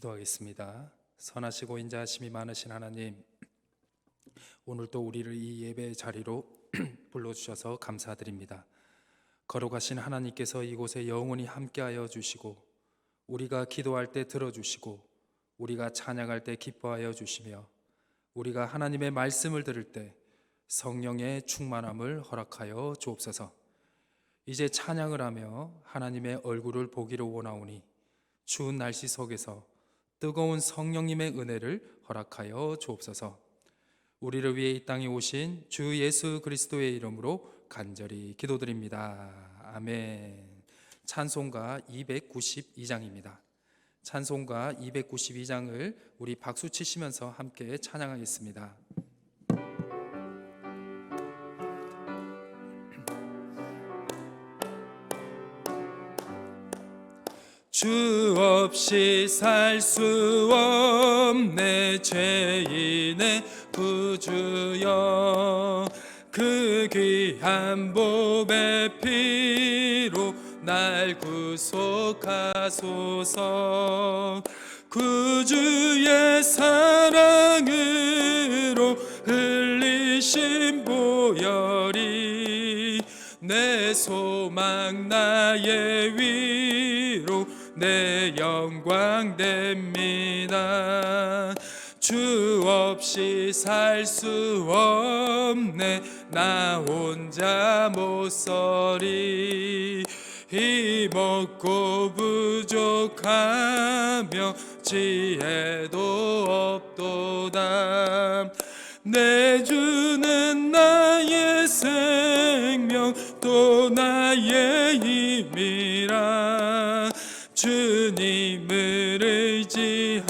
기도하겠습니다. 선하시고 인자하심이 많으신 하나님, 오늘도 우리를 이 예배의 자리로 불러주셔서 감사드립니다. 거룩하신 하나님께서 이곳에 영원히 함께하여 주시고, 우리가 기도할 때 들어주시고, 우리가 찬양할 때 기뻐하여 주시며, 우리가 하나님의 말씀을 들을 때 성령의 충만함을 허락하여 주옵소서. 이제 찬양을 하며 하나님의 얼굴을 보기를 원하오니 추운 날씨 속에서 뜨거운 성령님의 은혜를 허락하여 주옵소서. 우리를 위해 이 땅에 오신 주 예수 그리스도의 이름으로 간절히 기도드립니다. 아멘. 찬송가 292장입니다. 찬송가 292장을 우리 박수 치시면서 함께 찬양하겠습니다. 주 없이 살 수 없네 죄인의 구주여, 그 귀한 보배 피로 날 구속하소서. 구주의 사랑으로 흘리신 보혈이 내 소망 나의 위로 내 영광 됩니다. 주 없이 살 수 없네 나 혼자 못 서리. 힘없고 부족하며 지혜도 없도다. 내 주는 나의 생명 또 나의 힘이라. 주님을 의지하여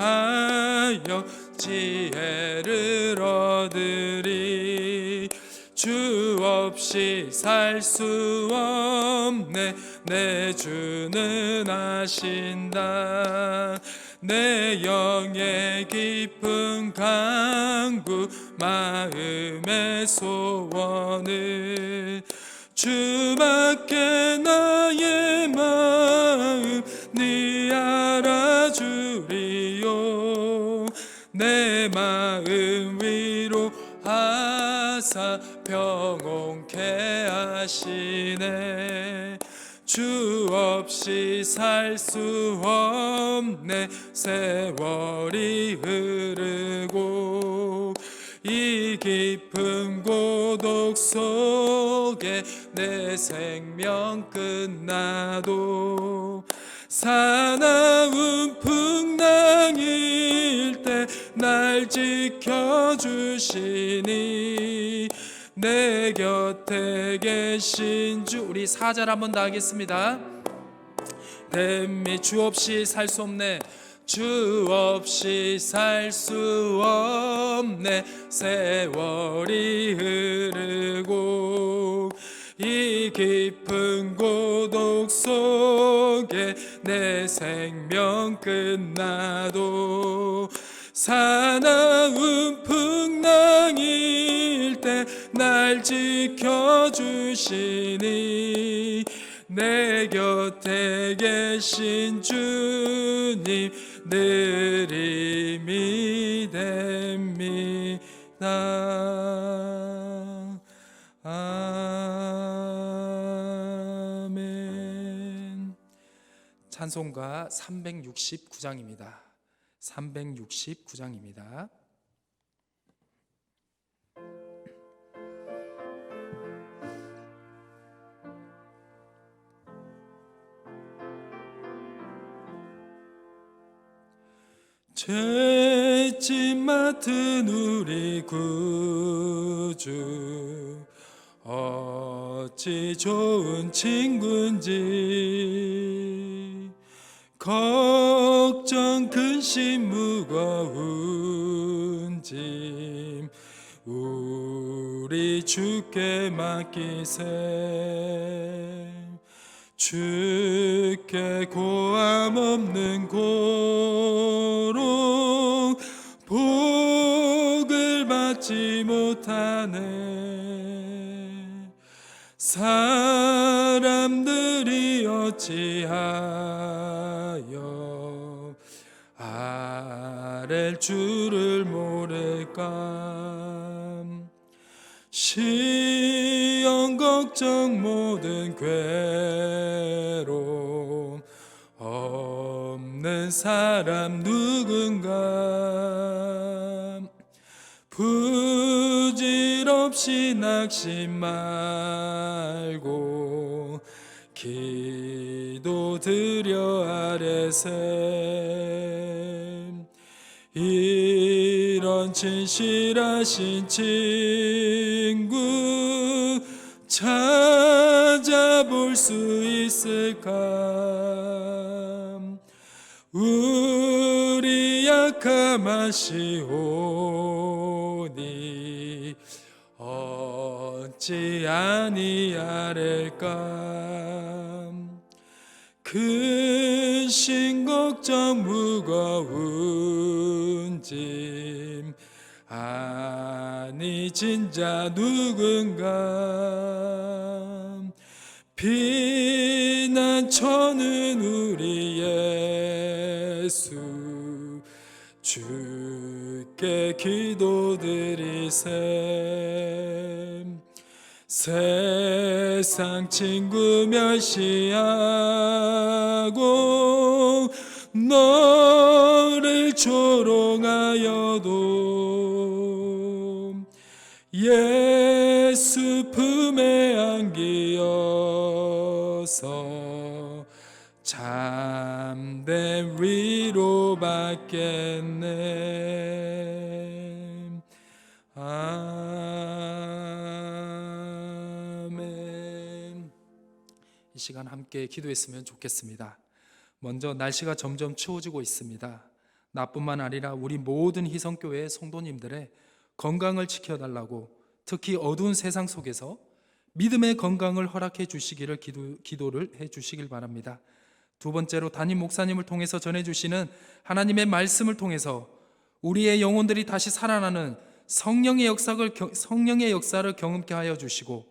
지혜를 얻으리. 주 없이 살 수 없네 내 주는 아신다. 내 영의 깊은 강구 마음의 소원을 주밖에 나의 마음 네 알아주리요. 내 마음 위로하사 평온케 하시네. 주 없이 살 수 없네 세월이 흐르고 이 깊은 고독 속에 내 생명 끝나도 사나운 풍랑일 때 날 지켜주시니 내 곁에 계신 주. 우리 4절 한번 더 하겠습니다. 댐이 주 없이 살 수 없네 주 없이 살 수 없네 세월이 흐르고 이 깊은 고독 속에 내 생명 끝나도 사나운 풍랑일 때 날 지켜주시니 내 곁에 계신 주님 늘 힘이 됩니다. 아멘. 찬송가 369장입니다. 369장입니다. 죄짐 맡은 우리 구주 어찌 좋은 친구인지. 걱정 근심 무거운 짐 우리 주께 맡기세. 주께 고함 없는 고로 복을 받지 못하네. 사람들이 어찌하여 아랠 줄을 모를까. 시험 걱정 모든 괴로움 없는 사람 누군가. 부질없이 낙심 말고 기도드려 아뢰세. 이런 진실하신 친구 찾아볼 수 있을까. 우리 약함하시오니 어찌 아니하릴까. 근심 걱정 무거운 짐 아니 진자 누군가. 피난처는 우리 예수 주께 기도드리세. 세상 친구 멸시하고 너를 조롱하여도 예수 품에 안기어서 참된 위로 받겠네. 아멘. 이 시간 함께 기도했으면 좋겠습니다. 먼저 날씨가 점점 추워지고 있습니다. 나뿐만 아니라 우리 모든 희성교회의 성도님들의 건강을 지켜달라고, 특히 어두운 세상 속에서 믿음의 건강을 허락해 주시기를 기도를 해 주시길 바랍니다. 두 번째로 담임 목사님을 통해서 전해주시는 하나님의 말씀을 통해서 우리의 영혼들이 다시 살아나는 성령의 역사를 경험케 하여 주시고,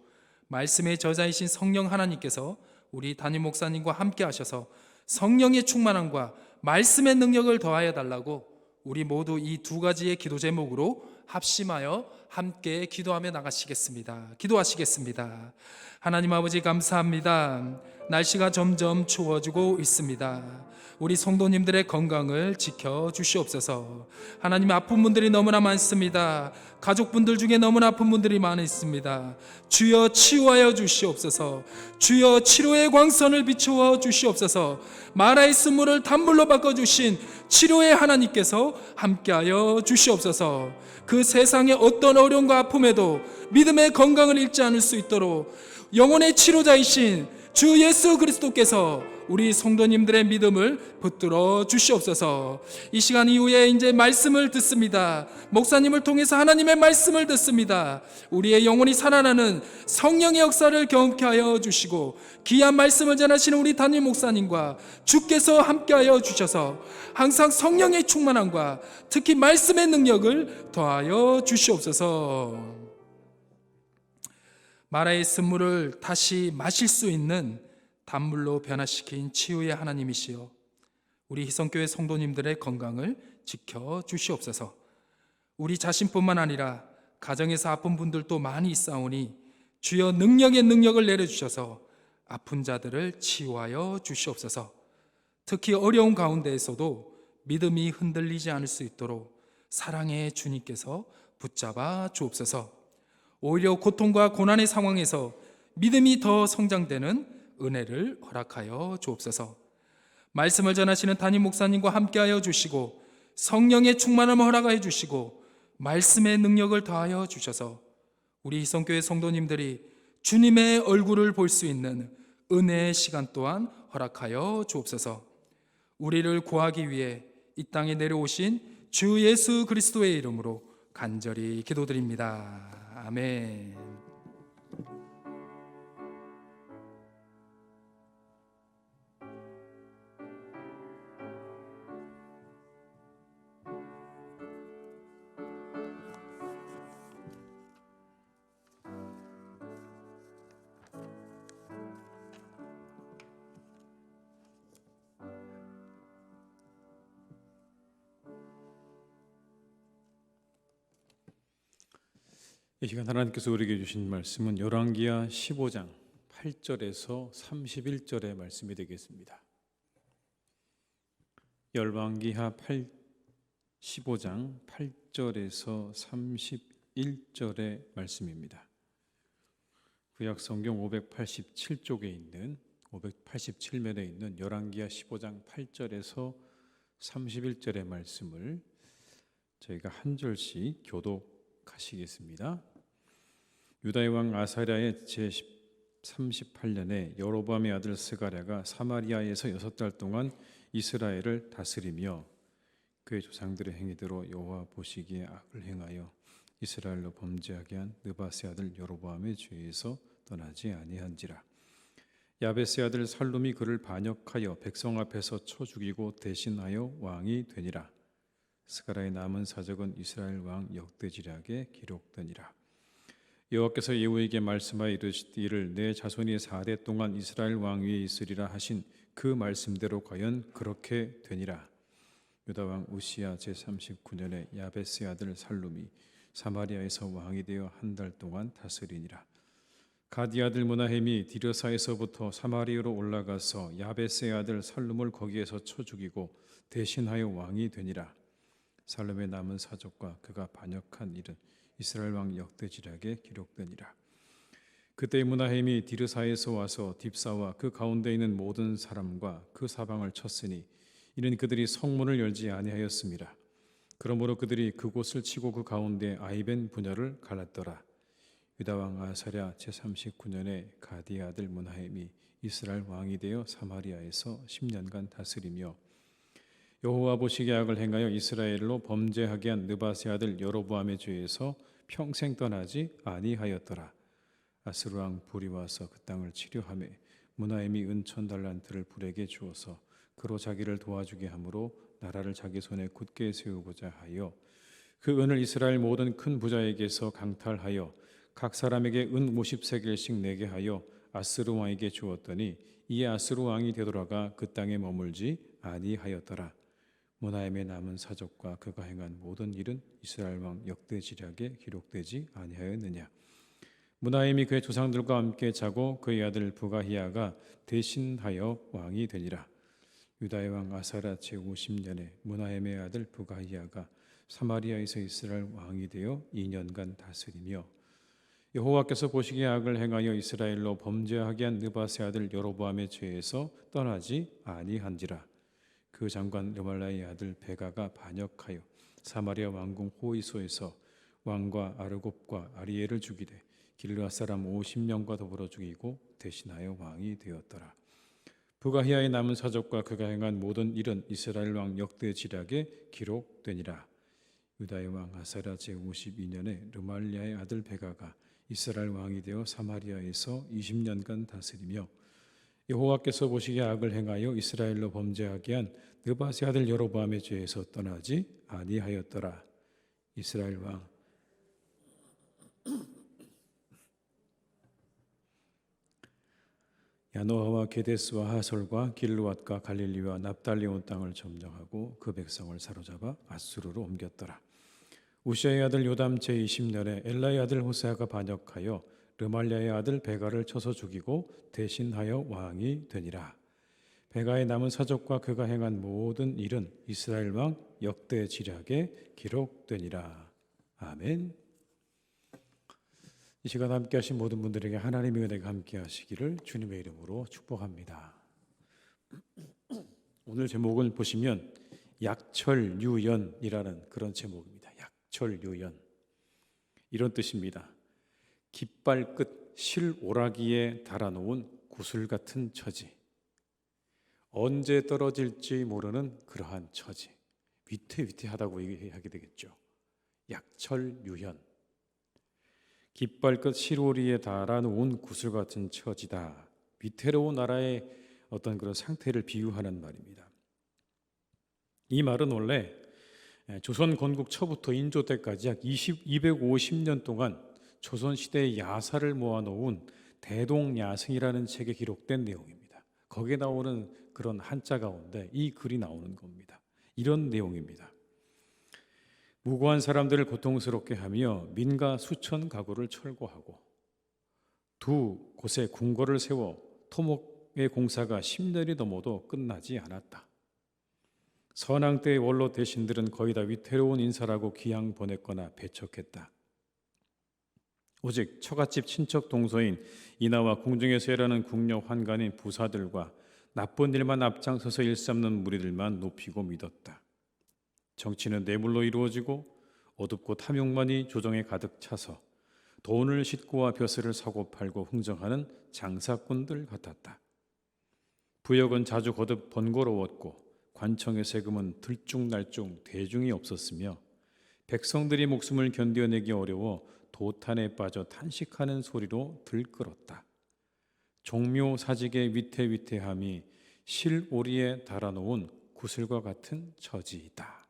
말씀의 저자이신 성령 하나님께서 우리 담임 목사님과 함께 하셔서 성령의 충만함과 말씀의 능력을 더하여 달라고 우리 모두 이 두 가지의 기도 제목으로 합심하여 함께 기도하며 나가시겠습니다. 기도하시겠습니다. 하나님 아버지 감사합니다. 날씨가 점점 추워지고 있습니다. 우리 성도님들의 건강을 지켜주시옵소서. 하나님, 아픈 분들이 너무나 많습니다. 가족분들 중에 너무나 아픈 분들이 많이 있습니다. 주여 치유하여 주시옵소서. 주여 치료의 광선을 비추어 주시옵소서. 마라의 쓴물을 단물로 바꿔주신 치료의 하나님께서 함께하여 주시옵소서. 그 세상의 어떤 어려움과 아픔에도 믿음의 건강을 잃지 않을 수 있도록 영혼의 치료자이신 주 예수 그리스도께서 우리 성도님들의 믿음을 붙들어 주시옵소서. 이 시간 이후에 이제 말씀을 듣습니다. 목사님을 통해서 하나님의 말씀을 듣습니다. 우리의 영혼이 살아나는 성령의 역사를 경험케 하여 주시고, 귀한 말씀을 전하시는 우리 담임 목사님과 주께서 함께하여 주셔서 항상 성령의 충만함과 특히 말씀의 능력을 더하여 주시옵소서. 마라의 쓴물을 다시 마실 수 있는 단물로 변화시킨 치유의 하나님이시여, 우리 희성교회 성도님들의 건강을 지켜주시옵소서. 우리 자신뿐만 아니라 가정에서 아픈 분들도 많이 있사오니 주여 능력을 내려주셔서 아픈 자들을 치유하여 주시옵소서. 특히 어려운 가운데에서도 믿음이 흔들리지 않을 수 있도록 사랑의 주님께서 붙잡아 주옵소서. 오히려 고통과 고난의 상황에서 믿음이 더 성장되는 은혜를 허락하여 주옵소서. 말씀을 전하시는 담임 목사님과 함께하여 주시고, 성령의 충만함을 허락하여 주시고, 말씀의 능력을 더하여 주셔서 우리 희성교회 성도님들이 주님의 얼굴을 볼 수 있는 은혜의 시간 또한 허락하여 주옵소서. 우리를 구하기 위해 이 땅에 내려오신 주 예수 그리스도의 이름으로 간절히 기도드립니다. 아멘. 이 시간 하나님께서 우리에게 주신 말씀은 열왕기하 15장 8절에서 31절의 말씀이 되겠습니다. 열왕기하 15장 8절에서 31절의 말씀입니다. 구약 성경 587쪽에 있는 587면에 있는 열왕기하 15장 8절에서 31절의 말씀을 저희가 한 절씩 교독하시겠습니다. 유다의 왕 아사랴의 제38년에 여로보암의 아들 스가랴가 사마리아에서 6달 동안 이스라엘을 다스리며 그의 조상들의 행위대로 여호와 보시기에 악을 행하여 이스라엘로 범죄하게 한 느바세 아들 여로보암의 죄에서 떠나지 아니한지라. 야베스의 아들 살룸이 그를 반역하여 백성 앞에서 쳐 죽이고 대신하여 왕이 되니라. 스가랴의 남은 사적은 이스라엘 왕 역대지략에 기록되니라. 여호와께서 예후에게 말씀하여 이르시기를 내 자손이 4대 동안 이스라엘 왕 위에 있으리라 하신 그 말씀대로 과연 그렇게 되니라. 유다 왕 우시야 제39년에 야베스의 아들 살룸이 사마리아에서 왕이 되어 한 달 동안 다스리니라. 가디 아들 므나헴이 디르사에서부터 사마리아로 올라가서 야베스의 아들 살룸을 거기에서 쳐 죽이고 대신하여 왕이 되니라. 살룸의 남은 사적과 그가 반역한 일은 이스라엘 왕 역대지략에 기록되니라. 그때 므나헴이 디르사에서 와서 딥사와 그 가운데 있는 모든 사람과 그 사방을 쳤으니 이는 그들이 성문을 열지 아니하였음이라. 그러므로 그들이 그곳을 치고 그 가운데 아이벤 분야를 갈랐더라. 유다 왕 아사랴 제39년에 가디 아들 므나헴이 이스라엘 왕이 되어 사마리아에서 10년간 다스리며 여호와 보시기에 악을 행하여 이스라엘로 범죄하게 한 느바세 아들 여로보암의 죄에서 평생 떠나지 아니하였더라. 아스루 왕 불이 와서 그 땅을 치료하며 므나헴이 은천 달란트를 불에게 주어서 그로 자기를 도와주게 하므로 나라를 자기 손에 굳게 세우고자 하여 그 은을 이스라엘 모든 큰 부자에게서 강탈하여 각 사람에게 은 50세겔씩 내게 하여 아스루 왕에게 주었더니 이에 아스루 왕이 되돌아가 그 땅에 머물지 아니하였더라. 므나헴의 남은 사적과 그가 행한 모든 일은 이스라엘 왕 역대지략에 기록되지 아니하였느냐. 므나헴이 그의 조상들과 함께 자고 그의 아들 부가히야가 대신하여 왕이 되니라. 유다의 왕 아사랴 제50년에 므나헴의 아들 부가히야가 사마리아에서 이스라엘 왕이 되어 2년간 다스리며 여호와께서 보시기에 악을 행하여 이스라엘로 범죄하게 한 느바세 아들 여로보암의 죄에서 떠나지 아니한지라. 그 장관 르말라의 아들 베가가 반역하여 사마리아 왕궁 호이소에서 왕과 아르곱과 아리엘을 죽이되 길르앗 사람 50명과 더불어 죽이고 대신하여 왕이 되었더라. 부가히야의 남은 사적과 그가 행한 모든 일은 이스라엘 왕 역대지략에 기록되니라. 유다의 왕 아사랴 제52년에 르말리아의 아들 베가가 이스라엘 왕이 되어 사마리아에서 20년간 다스리며 여호와께서 보시기에 악을 행하여 이스라엘로 범죄하게 한 느바세 아들 여로보암의 죄에서 떠나지 아니하였더라. 이스라엘 왕 야노아와 게데스와 하솔과 길르앗과 갈릴리와 납달리 온 땅을 점령하고 그 백성을 사로잡아 아수르로 옮겼더라. 우시아의 아들 요담 제20년에 엘라의 아들 호세아가 반역하여 르말리아의 아들 베가를 쳐서 죽이고 대신하여 왕이 되니라. 베가의 남은 사적과 그가 행한 모든 일은 이스라엘 왕 역대지략에 기록되니라. 아멘. 이 시간 함께 하신 모든 분들에게 하나님의 은혜가 함께 하시기를 주님의 이름으로 축복합니다. 오늘 제목을 보시면 약철유연이라는 그런 제목입니다. 약철유연. 이런 뜻입니다. 깃발 끝 실오라기에 달아놓은 구슬 같은 처지. 언제 떨어질지 모르는 그러한 처지. 위태위태하다고 얘기하게 되겠죠. 약철유연. 깃발 끝 실오리에 달아놓은 구슬 같은 처지다. 위태로운 나라의 어떤 그런 상태를 비유하는 말입니다. 이 말은 원래 조선 건국 초부터 인조 때까지 약 250년 동안 조선 시대의 야사를 모아놓은 대동야승이라는 책에 기록된 내용입니다. 거기에 나오는 그런 한자 가운데 이 글이 나오는 겁니다. 이런 내용입니다. 무고한 사람들을 고통스럽게 하며 민가 수천 가구를 철거하고 두 곳에 궁궐을 세워 토목의 공사가 10년이 넘어도 끝나지 않았다. 선왕 때의 원로 대신들은 거의 다 위태로운 인사라고 귀양 보냈거나 배척했다. 오직 처갓집 친척 동서인 인하와 궁중에서 일하는 궁녀 환관인 부사들과 나쁜 일만 앞장서서 일삼는 무리들만 높이고 믿었다. 정치는 뇌물로 이루어지고 어둡고 탐욕만이 조정에 가득 차서 돈을 싣고와 벼슬을 사고 팔고 흥정하는 장사꾼들 같았다. 부역은 자주 거듭 번거로웠고 관청의 세금은 들쭉날쭉 대중이 없었으며 백성들이 목숨을 견뎌내기 어려워 도탄에 빠져 탄식하는 소리로 들끓었다. 종묘사직의 위태위태함이 실오리에 달아놓은 구슬과 같은 처지이다.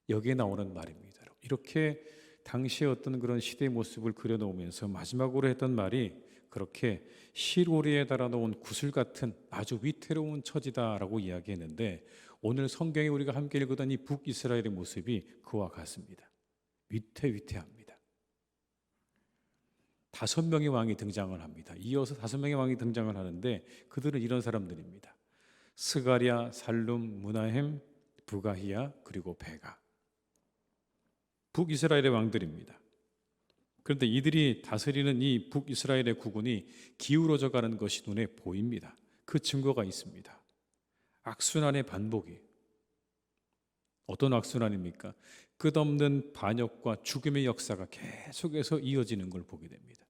여기에 나오는 말입니다. 이렇게 당시의 어떤 그런 시대의 모습을 그려놓으면서 마지막으로 했던 말이 그렇게 실오리에 달아놓은 구슬 같은 아주 위태로운 처지다라고 이야기했는데, 오늘 성경에 우리가 함께 읽었던 이 북이스라엘의 모습이 그와 같습니다. 위태위태합니다. 5명의 왕이 등장을 합니다. 이어서 5명의 왕이 등장을 하는데 그들은 이런 사람들입니다. 스가랴, 살룸, 무나헴, 부가히야, 그리고 베가. 북이스라엘의 왕들입니다. 그런데 이들이 다스리는 이 북이스라엘의 국군이 기울어져 가는 것이 눈에 보입니다. 그 증거가 있습니다. 악순환의 반복이. 어떤 악순환입니까? 끝없는 반역과 죽음의 역사가 계속해서 이어지는 걸 보게 됩니다.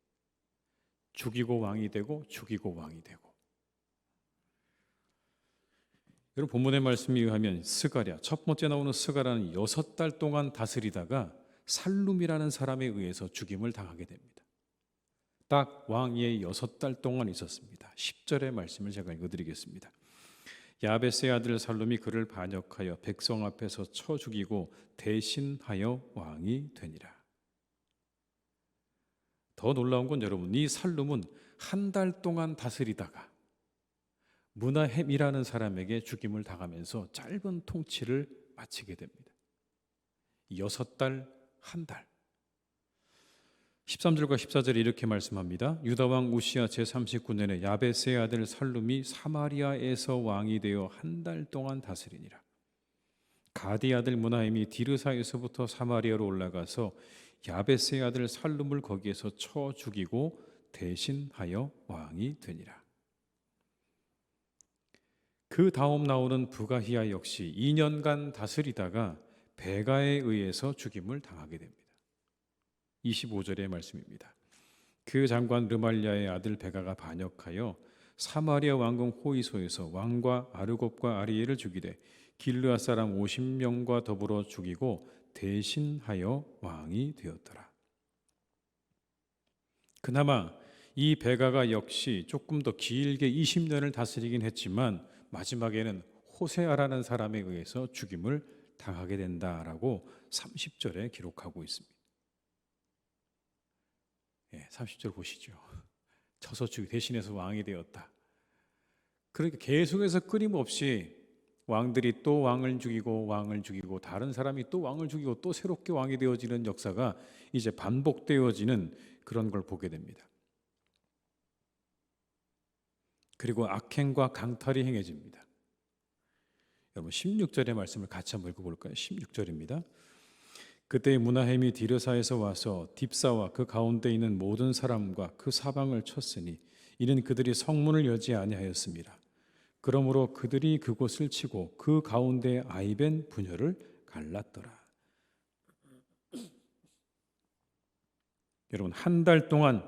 죽이고 왕이 되고 죽이고 왕이 되고. 여러분, 본문의 말씀에 의하면 스가랴, 첫 번째 나오는 스가랴는 6달 동안 다스리다가 살룸이라는 사람에 의해서 죽임을 당하게 됩니다. 딱 왕위에 6달 동안 있었습니다. 10절의 말씀을 제가 읽어드리겠습니다. 야베스의 아들 살룸이 그를 반역하여 백성 앞에서 쳐 죽이고 대신하여 왕이 되니라. 더 놀라운 건 여러분, 이 살룸은 한 달 동안 다스리다가 무나헴이라는 사람에게 죽임을 당하면서 짧은 통치를 마치게 됩니다. 6달, 한 달. 13절과 14절에 이렇게 말씀합니다. 유다왕 우시야 제39년에 야베스의 아들 살룸이 사마리아에서 왕이 되어 한 달 동안 다스리니라. 가디 아들 무나헴이 디르사에서부터 사마리아로 올라가서 야베스의 아들 살룸을 거기에서 쳐 죽이고 대신하여 왕이 되니라. 그 다음 나오는 부가히야 역시 2년간 다스리다가 베가에 의해서 죽임을 당하게 됩니다. 25절의 말씀입니다. 그 장관 르말랴의 아들 베가가 반역하여 사마리아 왕궁 호이소에서 왕과 아르곱과 아리엘을 죽이되 길르앗 사람 50명과 더불어 죽이고 대신하여 왕이 되었더라. 그나마 이 베가가 역시 조금 더 길게 20년을 다스리긴 했지만 마지막에는 호세아라는 사람에 의해서 죽임을 당하게 된다라고 30절에 기록하고 있습니다. 30절 보시죠. 쳐서 대신해서 왕이 되었다. 그러니까 계속해서 끊임없이 왕들이 또 왕을 죽이고 다른 사람이 또 왕을 죽이고 또 새롭게 왕이 되어지는 역사가 이제 반복되어지는 그런 걸 보게 됩니다. 그리고 악행과 강탈이 행해집니다. 여러분 16절의 말씀을 같이 한번 읽어볼까요? 16절입니다. 그때 무나헴이 디르사에서 와서 딥사와 그 가운데 있는 모든 사람과 그 사방을 쳤으니 이는 그들이 성문을 여지 아니하였습니다. 그러므로 그들이 그곳을 치고 그 가운데 아이벤 분열을 갈랐더라. 여러분 한 달 동안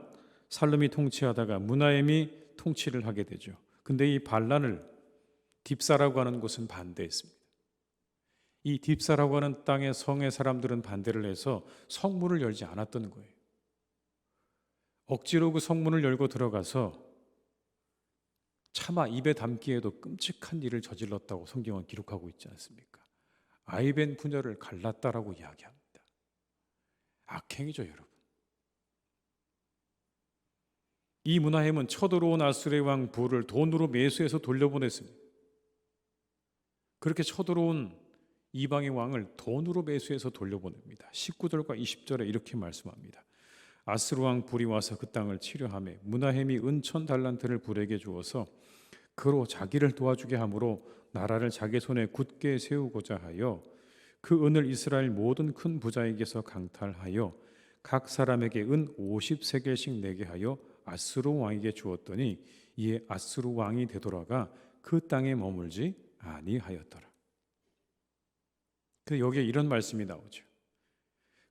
살룸이 통치하다가 무나헴이 통치를 하게 되죠. 근데 이 반란을 딥사라고 하는 곳은 반대했습니다. 이 딥사라고 하는 땅의 성의 사람들은 반대를 해서 성문을 열지 않았던 거예요. 억지로 그 성문을 열고 들어가서 차마 입에 담기에도 끔찍한 일을 저질렀다고 성경은 기록하고 있지 않습니까? 아이벤 분열을 갈랐다라고 이야기합니다. 악행이죠, 여러분. 이 무나헴은 쳐들어온 아수르의 왕 부를 돈으로 매수해서 돌려보냈습니다. 그렇게 쳐들어온 이방의 왕을 돈으로 매수해서 돌려보냅니다. 19절과 20절에 이렇게 말씀합니다. 아스루 왕 불이 와서 그 땅을 치려하며 므나헴이 은천 달란트를 불에게 주어서 그로 자기를 도와주게 하므로 나라를 자기 손에 굳게 세우고자 하여 그 은을 이스라엘 모든 큰 부자에게서 강탈하여 각 사람에게 은 50세겔씩 내게 하여 아스루 왕에게 주었더니 이에 아스루 왕이 되돌아가 그 땅에 머물지 아니하였더라. 그 여기에 이런 말씀이 나오죠.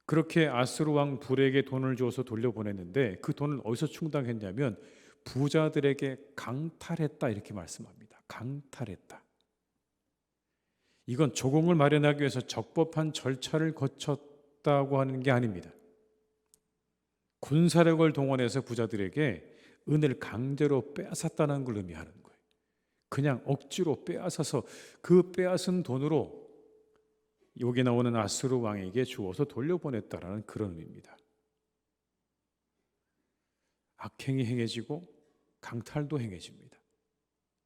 그렇게 아스루 왕 불에게 돈을 주어서 돌려보냈는데 그 돈을 어디서 충당했냐면 부자들에게 강탈했다 이렇게 말씀합니다. 강탈했다. 이건 조공을 마련하기 위해서 적법한 절차를 거쳤다고 하는 게 아닙니다. 군사력을 동원해서 부자들에게 은을 강제로 빼앗았다는 걸 의미하는 거예요. 그냥 억지로 빼앗아서 그 빼앗은 돈으로 여기 나오는 아스루 왕에게 주어서 돌려보냈다라는 그런 의미입니다. 악행이 행해지고 강탈도 행해집니다.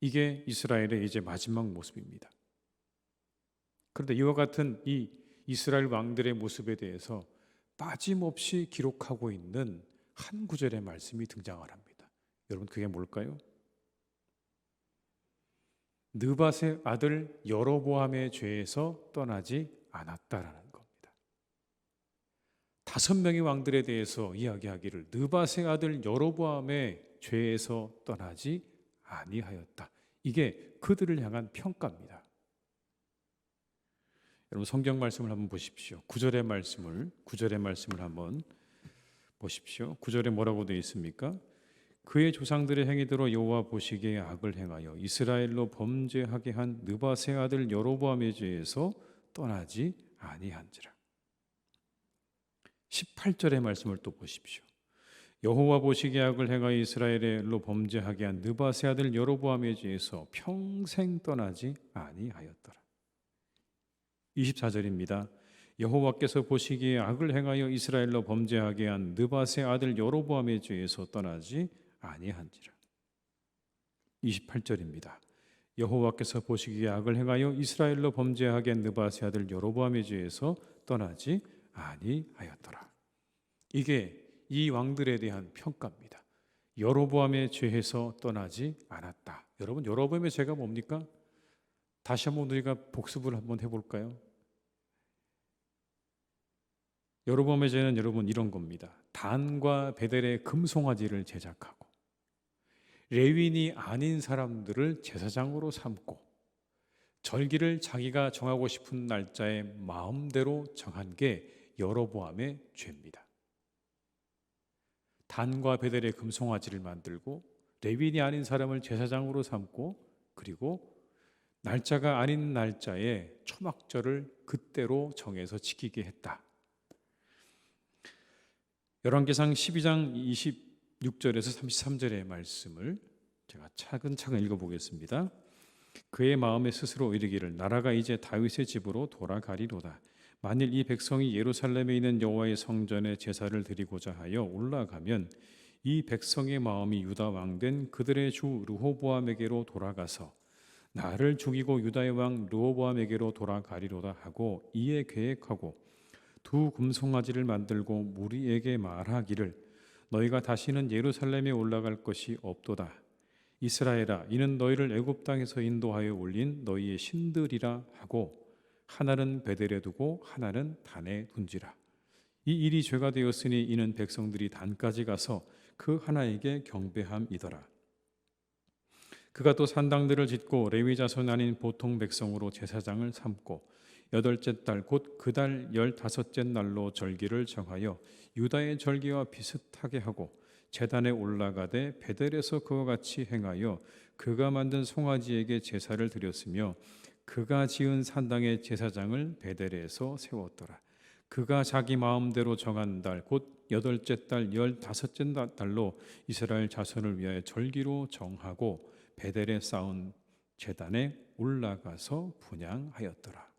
이게 이스라엘의 이제 마지막 모습입니다. 그런데 이와 같은 이 이스라엘 왕들의 모습에 대해서 빠짐없이 기록하고 있는 한 구절의 말씀이 등장을 합니다. 여러분 그게 뭘까요? 느밧의 아들 여로보암의 죄에서 떠나지 않았다라는 겁니다. 5명의 왕들에 대해서 이야기하기를 느밧의 아들 여로보암의 죄에서 떠나지 아니하였다. 이게 그들을 향한 평가입니다. 여러분 성경 말씀을 한번 보십시오. 9절의 말씀을 한번 보십시오. 9절에 뭐라고 되어 있습니까? 그의 조상들의 행위대로 여호와 보시기에 악을 행하여 이스라엘로 범죄하게 한 느밧의 아들 여로보암의 죄에서 떠나지 아니한지라. 18절의 말씀을 또 보십시오. 여호와 보시기에 악을 행하여 이스라엘로 범죄하게 한 느밧의 아들 여로보암의 죄에서 평생 떠나지 아니하였더라. 24절입니다. 여호와께서 보시기에 악을 행하여 이스라엘로 범죄하게 한 느밧의 아들 여로보암의 죄에서 떠나지 아니한지라. 28절입니다. 여호와께서 보시기에 악을 행하여 이스라엘로 범죄하게 한 느밧의 아들 여로보암의 죄에서 떠나지 아니하였더라. 이게 이 왕들에 대한 평가입니다. 여로보암의 죄에서 떠나지 않았다. 여러분 여로보암의 죄가 뭡니까? 다시 한번 우리가 복습을 한번 해볼까요? 여로보암의 죄는 여러분 이런 겁니다. 단과 베델의 금송아지를 제작하고 레위인이 아닌 사람들을 제사장으로 삼고 절기를 자기가 정하고 싶은 날짜에 마음대로 정한 게 여로보암의 죄입니다. 단과 베델의 금송아지를 만들고 레위인이 아닌 사람을 제사장으로 삼고 그리고 날짜가 아닌 날짜에 초막절을 그때로 정해서 지키게 했다. 열왕기상 12장 26절에서 33절의 말씀을 제가 차근차근 읽어보겠습니다. 그의 마음에 스스로 이르기를 나라가 이제 다윗의 집으로 돌아가리로다. 만일 이 백성이 예루살렘에 있는 여호와의 성전에 제사를 드리고자 하여 올라가면 이 백성의 마음이 유다 왕된 그들의 주 르호보암에게로 돌아가서 나를 죽이고 유다의 왕 르호보암에게로 돌아가리로다 하고 이에 계획하고 두 금송아지를 만들고 무리에게 말하기를 너희가 다시는 예루살렘에 올라갈 것이 없도다. 이스라엘아 이는 너희를 애굽 땅에서 인도하여 올린 너희의 신들이라 하고 하나는 베델에 두고 하나는 단에 둔지라. 이 일이 죄가 되었으니 이는 백성들이 단까지 가서 그 하나에게 경배함이더라. 그가 또 산당들을 짓고 레위 자손 아닌 보통 백성으로 제사장을 삼고 8째 달 곧 그 달 15째 날로 절기를 정하여 유다의 절기와 비슷하게 하고 제단에 올라가되 베델에서 그와 같이 행하여 그가 만든 송아지에게 제사를 드렸으며 그가 지은 산당의 제사장을 베델에서 세웠더라. 그가 자기 마음대로 정한 달 곧 8째 달 15째 달로 이스라엘 자손을 위하여 절기로 정하고 베델에 쌓은 제단에 올라가서 분향하였더라.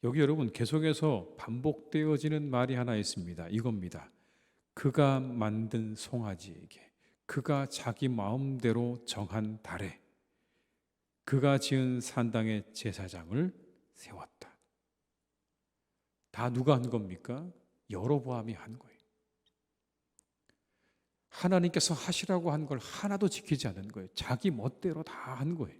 여기 여러분 계속해서 반복되어지는 말이 하나 있습니다. 이겁니다. 그가 만든 송아지에게, 그가 자기 마음대로 정한 달에, 그가 지은 산당의 제사장을 세웠다. 다 누가 한 겁니까? 여로보암이 한 거예요. 하나님께서 하시라고 한 걸 하나도 지키지 않은 거예요. 자기 멋대로 다 한 거예요.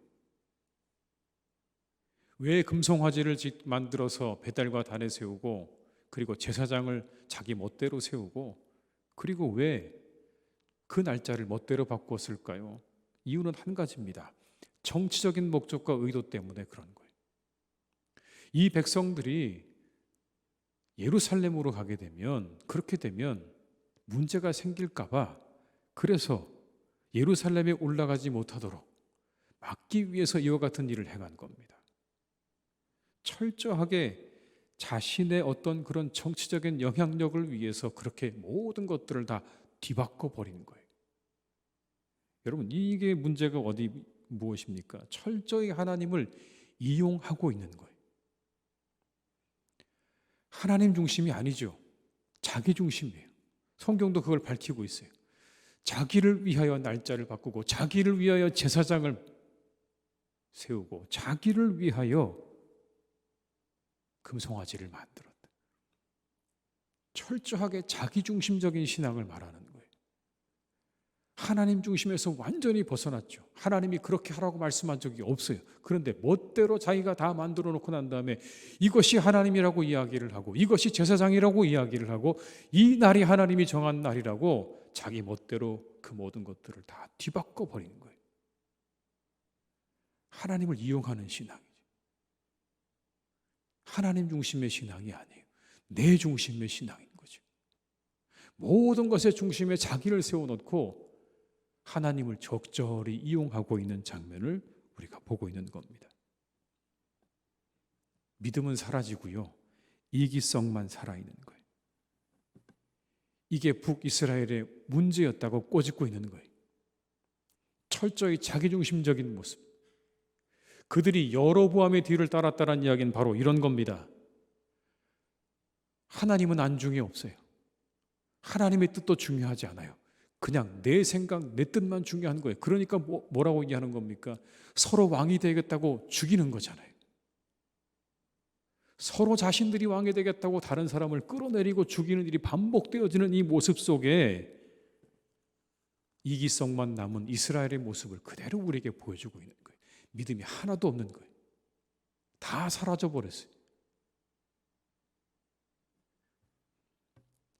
왜 금송화재를 만들어서 배달과 단에 세우고, 그리고 제사장을 자기 멋대로 세우고, 그리고 왜 그 날짜를 멋대로 바꿨을까요? 이유는 한 가지입니다. 정치적인 목적과 의도 때문에 그런 거예요. 이 백성들이 예루살렘으로 가게 되면, 그렇게 되면 문제가 생길까 봐, 그래서 예루살렘에 올라가지 못하도록 막기 위해서 이와 같은 일을 행한 겁니다. 철저하게 자신의 어떤 그런 정치적인 영향력을 위해서 그렇게 모든 것들을 다 뒤바꿔 버린 거예요. 여러분, 이게 문제가 무엇입니까? 철저히 하나님을 이용하고 있는 거예요. 하나님 중심이 아니죠. 자기 중심이에요. 성경도 그걸 밝히고 있어요. 자기를 위하여 날짜를 바꾸고, 자기를 위하여 제사장을 세우고, 자기를 위하여 금송아지를 만들었다. 철저하게 자기중심적인 신앙을 말하는 거예요. 하나님 중심에서 완전히 벗어났죠. 하나님이 그렇게 하라고 말씀한 적이 없어요. 그런데 멋대로 자기가 다 만들어 놓고 난 다음에 이것이 하나님이라고 이야기를 하고, 이것이 제사장이라고 이야기를 하고, 이 날이 하나님이 정한 날이라고 자기 멋대로 그 모든 것들을 다 뒤바꿔 버리는 거예요. 하나님을 이용하는 신앙이죠. 하나님 중심의 신앙이 아니에요. 내 중심의 신앙인 거죠. 모든 것의 중심에 자기를 세워놓고 하나님을 적절히 이용하고 있는 장면을 우리가 보고 있는 겁니다. 믿음은 사라지고요, 이기성만 살아있는 거예요. 이게 북이스라엘의 문제였다고 꼬집고 있는 거예요. 철저히 자기중심적인 모습. 그들이 여로보암의 뒤를 따랐다는 이야기는 바로 이런 겁니다. 하나님은 안중에 없어요. 하나님의 뜻도 중요하지 않아요. 그냥 내 생각, 내 뜻만 중요한 거예요. 그러니까 뭐라고 얘기하는 겁니까? 서로 왕이 되겠다고 죽이는 거잖아요. 서로 자신들이 왕이 되겠다고 다른 사람을 끌어내리고 죽이는 일이 반복되어지는 이 모습 속에 이기성만 남은 이스라엘의 모습을 그대로 우리에게 보여주고 있는 거예요. 믿음이 하나도 없는 거예요. 다 사라져버렸어요.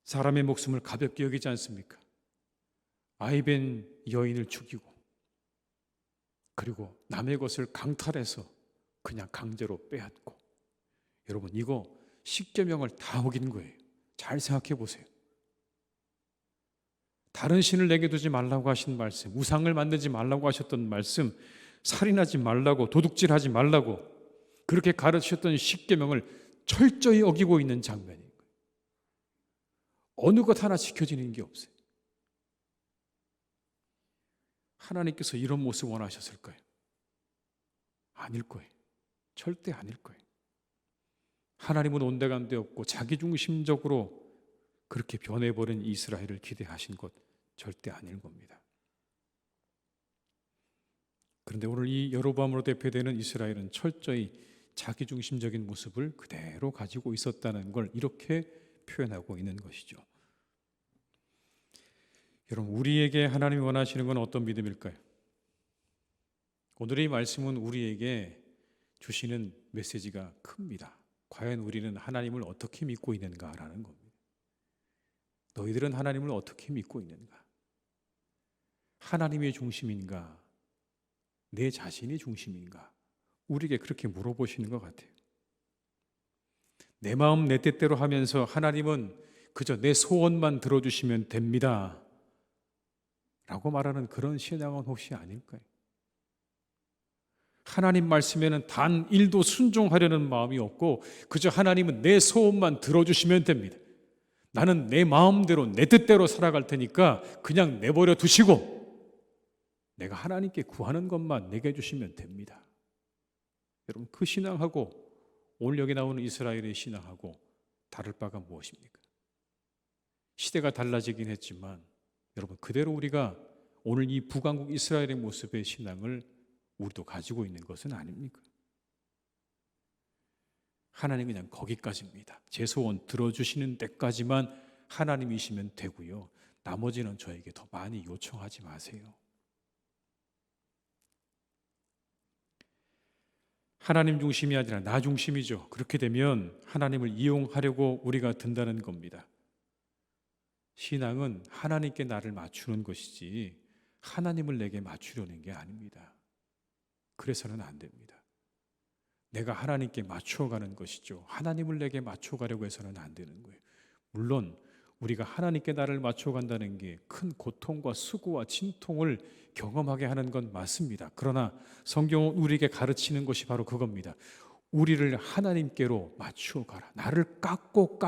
사람의 목숨을 가볍게 여기지 않습니까? 아이벤 여인을 죽이고, 그리고 남의 것을 강탈해서 그냥 강제로 빼앗고. 여러분, 이거 십계명을 다 어긴 거예요. 잘 생각해 보세요. 다른 신을 내게 두지 말라고 하신 말씀, 우상을 만들지 말라고 하셨던 말씀, 살인하지 말라고, 도둑질하지 말라고 그렇게 가르치셨던 십계명을 철저히 어기고 있는 장면인 거예요. 어느 것 하나 지켜지는 게 없어요. 하나님께서 이런 모습 원하셨을까요? 아닐 거예요. 절대 아닐 거예요. 하나님은 온데간데 없고 자기중심적으로 그렇게 변해버린 이스라엘을 기대하신 것 절대 아닐 겁니다. 그런데 오늘 이 여로보암으로 대표되는 이스라엘은 철저히 자기중심적인 모습을 그대로 가지고 있었다는 걸 이렇게 표현하고 있는 것이죠. 여러분, 우리에게 하나님이 원하시는 건 어떤 믿음일까요? 오늘의 말씀은 우리에게 주시는 메시지가 큽니다. 과연 우리는 하나님을 어떻게 믿고 있는가라는 겁니다. 너희들은 하나님을 어떻게 믿고 있는가? 하나님의 중심인가? 내 자신이 중심인가? 우리에게 그렇게 물어보시는 것 같아요. 내 마음 내 뜻대로 하면서 하나님은 그저 내 소원만 들어주시면 됩니다 라고 말하는 그런 신앙은 혹시 아닐까요? 하나님 말씀에는 단 1도 순종하려는 마음이 없고 그저 하나님은 내 소원만 들어주시면 됩니다. 나는 내 마음대로 내 뜻대로 살아갈 테니까 그냥 내버려 두시고 내가 하나님께 구하는 것만 내게 주시면 됩니다. 여러분, 그 신앙하고 오늘 여기 나오는 이스라엘의 신앙하고 다를 바가 무엇입니까? 시대가 달라지긴 했지만 여러분, 그대로 우리가 오늘 이 북왕국 이스라엘의 모습의 신앙을 우리도 가지고 있는 것은 아닙니까? 하나님 그냥 거기까지입니다. 제 소원 들어주시는 때까지만 하나님이시면 되고요. 나머지는 저에게 더 많이 요청하지 마세요. 하나님 중심이 아니라 나 중심이죠. 그렇게 되면 하나님을 이용하려고 우리가 든다는 겁니다. 신앙은 하나님께 나를 맞추는 것이지 하나님을 내게 맞추려는 게 아닙니다. 그래서는 안 됩니다. 내가 하나님께 맞춰가는 것이죠. 하나님을 내게 맞춰가려고 해서는 안 되는 거예요. 물론 우리가 하나님께 나를 맞춰간다는 게 큰 고통과 수고와 진통을 경험하게 하는 건 맞습니다. 그러나 성경은 우리에게 가르치는 것이 바로 그겁니다. 우리를 하나님께로 맞추어가라. 나를 깎고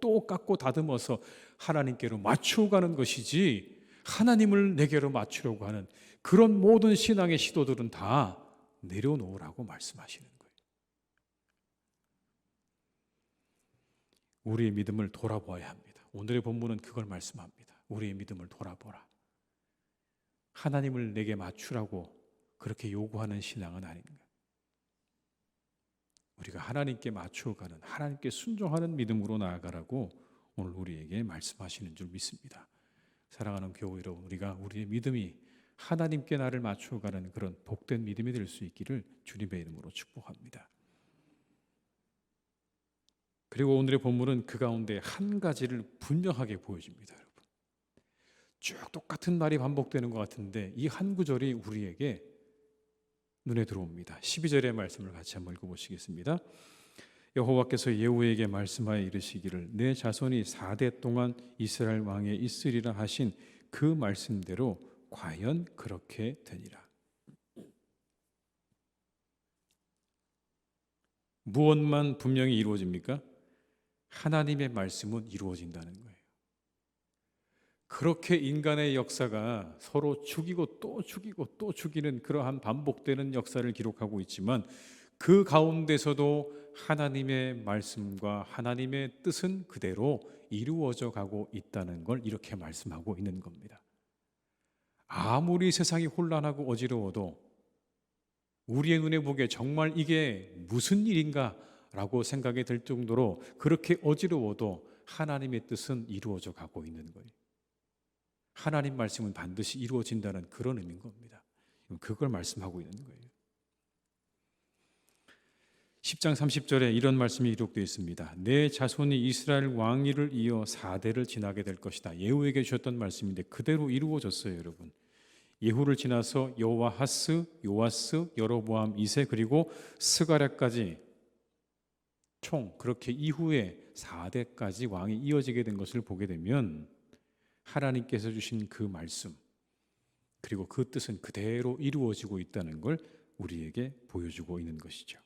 또 깎고 다듬어서 하나님께로 맞추어가는 것이지 하나님을 내게로 맞추려고 하는 그런 모든 신앙의 시도들은 다 내려놓으라고 말씀하시는 거예요. 우리의 믿음을 돌아보아야 합니다. 오늘의 본문은 그걸 말씀합니다. 우리의 믿음을 돌아보라. 하나님을 내게 맞추라고 그렇게 요구하는 신앙은 아닌가. 우리가 하나님께 맞추어가는, 하나님께 순종하는 믿음으로 나아가라고 오늘 우리에게 말씀하시는 줄 믿습니다. 사랑하는 교회 여러분, 우리가 우리의 믿음이 하나님께 나를 맞추어가는 그런 복된 믿음이 될 수 있기를 주님의 이름으로 축복합니다. 그리고 오늘의 본문은 그 가운데 한 가지를 분명하게 보여줍니다. 여러분, 쭉 똑같은 말이 반복되는 것 같은데 이 한 구절이 우리에게 눈에 들어옵니다. 12절의 말씀을 같이 한번 읽어보시겠습니다. 여호와께서 예후에게 말씀하여 이르시기를 내 자손이 4대 동안 이스라엘 왕에 있으리라 하신 그 말씀대로 과연 그렇게 되니라. 무엇만 분명히 이루어집니까? 하나님의 말씀은 이루어진다는 거예요. 그렇게 인간의 역사가 서로 죽이고 또 죽이고 또 죽이는 그러한 반복되는 역사를 기록하고 있지만 그 가운데서도 하나님의 말씀과 하나님의 뜻은 그대로 이루어져 가고 있다는 걸 이렇게 말씀하고 있는 겁니다. 아무리 세상이 혼란하고 어지러워도 우리의 눈에 보기에 정말 이게 무슨 일인가 라고 생각이 들 정도로 그렇게 어지러워도 하나님의 뜻은 이루어져 가고 있는 거예요. 하나님 말씀은 반드시 이루어진다는 그런 의미인 겁니다. 그걸 말씀하고 있는 거예요. 10장 30절에 이런 말씀이 기록되어 있습니다. 내 자손이 이스라엘 왕위를 이어 4대를 지나게 될 것이다. 예후에게 주셨던 말씀인데 그대로 이루어졌어요, 여러분. 예후를 지나서 여호와하스, 요아스, 여로보암 2세 그리고 스가랴까지 총 그렇게 이후에 4대까지 왕이 이어지게 된 것을 보게 되면 하나님께서 주신 그 말씀 그리고 그 뜻은 그대로 이루어지고 있다는 걸 우리에게 보여주고 있는 것이죠.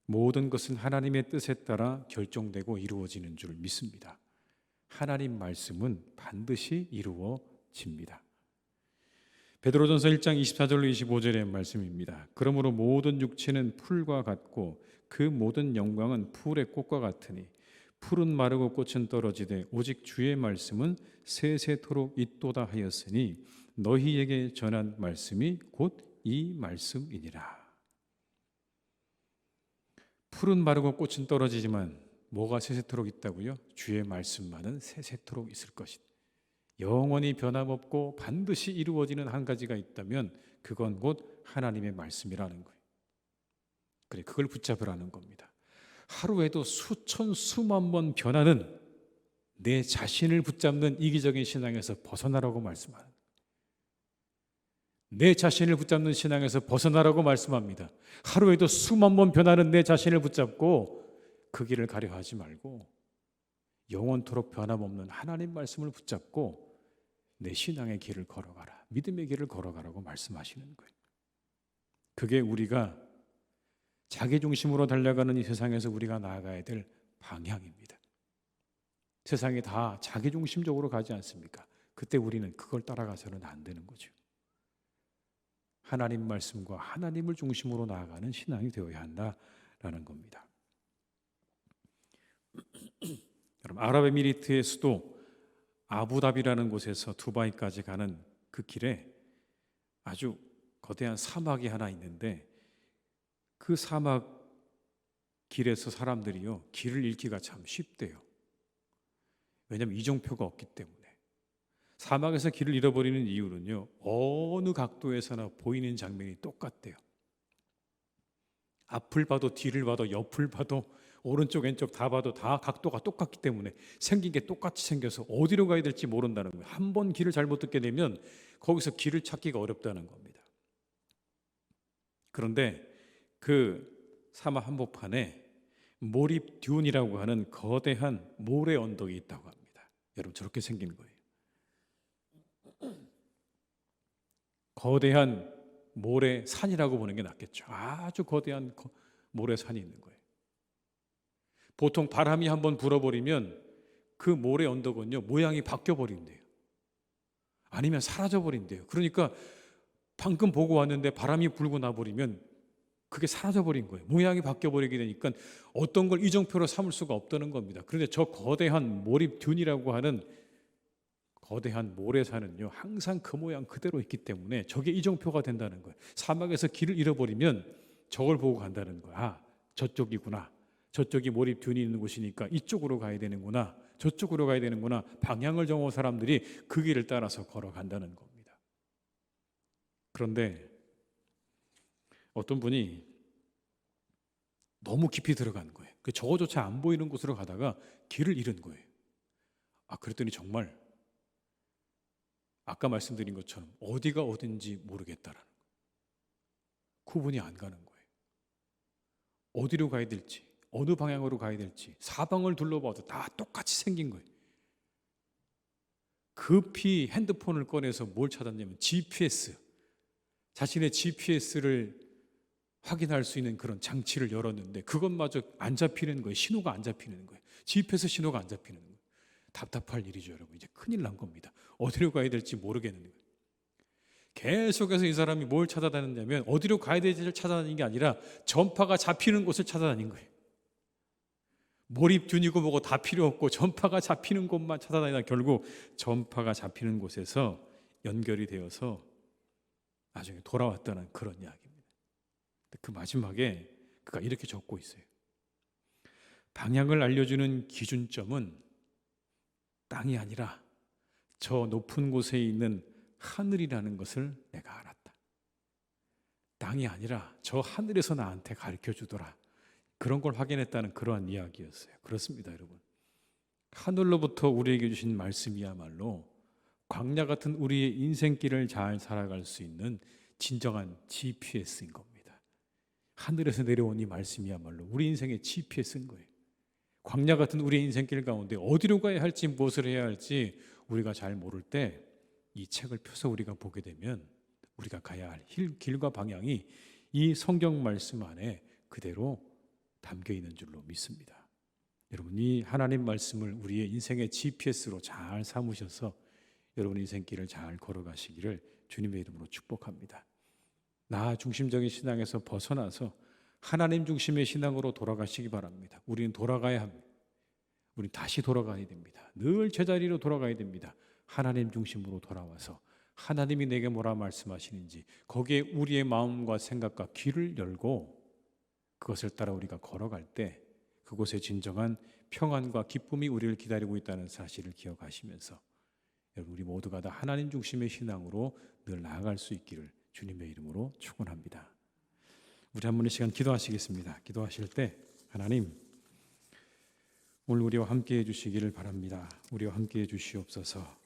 모든 것은 하나님의 뜻에 따라 결정되고 이루어지는 줄 믿습니다. 하나님 말씀은 반드시 이루어집니다. 베드로전서 1장 24절로 25절의 말씀입니다. 그러므로 모든 육체는 풀과 같고 그 모든 영광은 풀의 꽃과 같으니 풀은 마르고 꽃은 떨어지되 오직 주의 말씀은 세세토록 있도다 하였으니 너희에게 전한 말씀이 곧 이 말씀이니라. 풀은 마르고 꽃은 떨어지지만 뭐가 세세토록 있다고요? 주의 말씀만은 세세토록 있을 것이다. 영원히 변함없고 반드시 이루어지는 한 가지가 있다면 그건 곧 하나님의 말씀이라는 거예요. 그래, 그걸 붙잡으라는 겁니다. 하루에도 수천 수만 번 변하는 내 자신을 붙잡는 이기적인 신앙에서 벗어나라고 말씀하는 거예요. 내 자신을 붙잡는 신앙에서 벗어나라고 말씀합니다. 하루에도 수만 번 변하는 내 자신을 붙잡고 그 길을 가려 하지 말고 영원토록 변함없는 하나님 말씀을 붙잡고 내 신앙의 길을 걸어가라. 믿음의 길을 걸어가라고 말씀하시는 거예요. 그게 우리가 자기중심으로 달려가는 이 세상에서 우리가 나아가야 될 방향입니다. 세상이 다 자기중심적으로 가지 않습니까? 그때 우리는 그걸 따라가서는 안 되는 거죠. 하나님 말씀과 하나님을 중심으로 나아가는 신앙이 되어야 한다라는 겁니다. 여러분, 아랍에미리트의 수도 아부다비라는 곳에서 두바이까지 가는 그 길에 아주 거대한 사막이 하나 있는데 그 사막 길에서 사람들이요, 길을 잃기가 참 쉽대요. 왜냐하면 이정표가 없기 때문에. 사막에서 길을 잃어버리는 이유는요, 어느 각도에서나 보이는 장면이 똑같대요. 앞을 봐도 뒤를 봐도 옆을 봐도 오른쪽 왼쪽 다 봐도 다 각도가 똑같기 때문에 생긴 게 똑같이 생겨서 어디로 가야 될지 모른다는 거예요. 한 번 길을 잘못 듣게 되면 거기서 길을 찾기가 어렵다는 겁니다. 그런데 그 사막 한복판에 모립 듄이라고 하는 거대한 모래 언덕이 있다고 합니다. 여러분, 저렇게 생긴 거예요. 거대한 모래산이라고 보는 게 낫겠죠. 아주 거대한 모래산이 있는 거예요. 보통 바람이 한번 불어버리면 그 모래 언덕은요, 모양이 바뀌어버린대요. 아니면 사라져버린대요. 그러니까 방금 보고 왔는데 바람이 불고 나버리면 그게 사라져버린 거예요. 모양이 바뀌어버리게 되니까 어떤 걸 이정표로 삼을 수가 없다는 겁니다. 그런데 저 거대한 모립듄이라고 하는 거대한 모래산은요, 항상 그 모양 그대로 있기 때문에 저게 이정표가 된다는 거예요. 사막에서 길을 잃어버리면 저걸 보고 간다는 거야. 아, 저쪽이구나. 저쪽이 모립듄이 있는 곳이니까 이쪽으로 가야 되는구나. 저쪽으로 가야 되는구나. 방향을 정한 사람들이 그 길을 따라서 걸어간다는 겁니다. 그런데 어떤 분이 너무 깊이 들어간 거예요. 저거조차 안 보이는 곳으로 가다가 길을 잃은 거예요. 그랬더니 정말 아까 말씀드린 것처럼 어디가 어딘지 모르겠다라는 거예요. 구분이 안 가는 거예요. 어디로 가야 될지, 어느 방향으로 가야 될지 사방을 둘러봐도 다 똑같이 생긴 거예요. 급히 핸드폰을 꺼내서 뭘 찾았냐면 GPS, 자신의 GPS를 확인할 수 있는 그런 장치를 열었는데 그것마저 안 잡히는 거예요. 신호가 안 잡히는 거예요. GPS 신호가 안 잡히는 거예요. 답답할 일이죠, 여러분. 이제 큰일 난 겁니다. 어디로 가야 될지 모르겠는 거예요. 계속해서 이 사람이 뭘 찾아다녔냐면 어디로 가야 될지를 찾아다니는 게 아니라 전파가 잡히는 곳을 찾아다닌 거예요. 몰입균이고 뭐고 다 필요 없고 전파가 잡히는 곳만 찾아다니다 결국 전파가 잡히는 곳에서 연결이 되어서 나중에 돌아왔다는 그런 이야기입니다. 그 마지막에 그가 이렇게 적고 있어요. 방향을 알려주는 기준점은 땅이 아니라 저 높은 곳에 있는 하늘이라는 것을 내가 알았다. 땅이 아니라 저 하늘에서 나한테 가르쳐 주더라. 그런 걸 확인했다는 그러한 이야기였어요. 그렇습니다, 여러분. 하늘로부터 우리에게 주신 말씀이야말로 광야 같은 우리의 인생길을 잘 살아갈 수 있는 진정한 GPS인 겁니다. 하늘에서 내려온 이 말씀이야말로 우리 인생의 GPS인 거예요. 광야 같은 우리의 인생길 가운데 어디로 가야 할지 무엇을 해야 할지 우리가 잘 모를 때 이 책을 펴서 우리가 보게 되면 우리가 가야 할 길과 방향이 이 성경 말씀 안에 그대로 담겨 있는 줄로 믿습니다. 여러분, 이 하나님 말씀을 우리의 인생의 GPS로 잘 삼으셔서 여러분 인생길을 잘 걸어가시기를 주님의 이름으로 축복합니다. 나 중심적인 신앙에서 벗어나서 하나님 중심의 신앙으로 돌아가시기 바랍니다. 우리는 돌아가야 합니다. 우리는 다시 돌아가야 됩니다. 늘 제자리로 돌아가야 됩니다. 하나님 중심으로 돌아와서 하나님이 내게 뭐라 말씀하시는지 거기에 우리의 마음과 생각과 귀를 열고 그것을 따라 우리가 걸어갈 때 그곳에 진정한 평안과 기쁨이 우리를 기다리고 있다는 사실을 기억하시면서 여러분, 우리 모두가 다 하나님 중심의 신앙으로 늘 나아갈 수 있기를 주님의 이름으로 축원합니다. 우리 한 번 이 시간 기도하시겠습니다. 기도하실 때 하나님, 오늘 우리와 함께 해주시기를 바랍니다. 우리와 함께 해주시옵소서.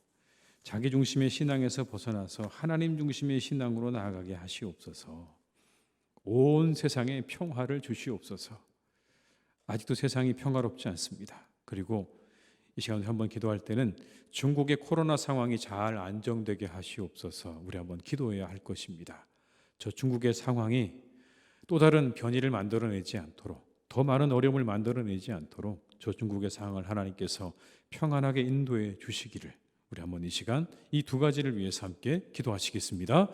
자기 중심의 신앙에서 벗어나서 하나님 중심의 신앙으로 나아가게 하시옵소서. 온 세상에 평화를 주시옵소서. 아직도 세상이 평화롭지 않습니다. 그리고 이 시간에 한번 기도할 때는 중국의 코로나 상황이 잘 안정되게 하시옵소서. 우리 한번 기도해야 할 것입니다. 저 중국의 상황이 또 다른 변이를 만들어내지 않도록, 더 많은 어려움을 만들어내지 않도록 저 중국의 상황을 하나님께서 평안하게 인도해 주시기를 우리 한번 이 시간 이 두 가지를 위해서 함께 기도하시겠습니다.